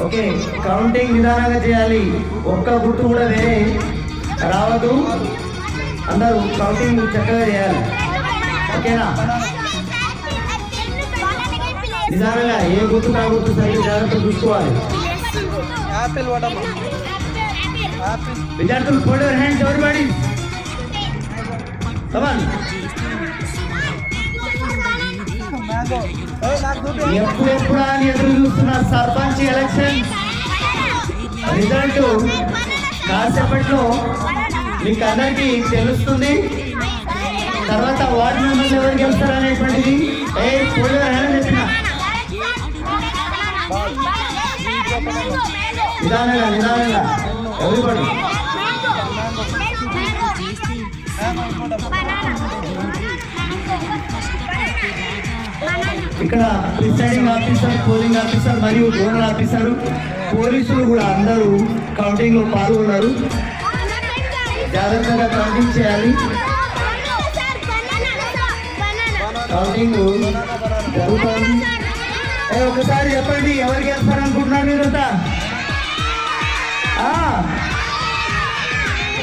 Okay, counting నిదానంగా చేయాలి. ఒక్క గుర్తు కూడా వేరే రావద్దు. అందరూ కౌంటింగ్ చక్కగా చేయాలి. ఓకేనా? నిదానంగా ఏ గుర్తు కా గుర్తు సరిగ్గా జాగ్రత్త చూసుకోవాలి. విద్యార్థులు fold your hands everybody. Come on. ఎప్పుడెప్పుడు అని ఎదురు చూస్తున్న సర్పంచ్ ఎలక్షన్ రిజల్ట్ కాసేపట్లో మీకు అందరికీ తెలుస్తుంది. తర్వాత వార్డు మెంబర్లు ఎవరు గెలుస్తారు అనేటువంటిది చెప్పిన నిదానంగా ఎవరిబడి. ఇక్కడ ప్రిసైడింగ్ ఆఫీసర్, పోలింగ్ ఆఫీసర్ మరియు జోనల్ ఆఫీసర్, పోలీసులు కూడా అందరూ కౌంటింగ్ లో పాల్గొన్నారు. జాగ్రత్తగా కౌంటింగ్ చేయాలి. కౌంటింగ్ జరుగుతుంది. ఒకసారి చెప్పండి, ఎవరికి వెళ్తారనుకుంటున్నారు మీరంతా?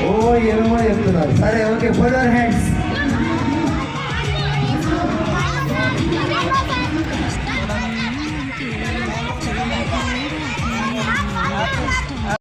ఓ ఏమో చెప్తున్నారు. సరే, ఓకే, ఫోల్డ్ యువర్ హ్యాండ్స్.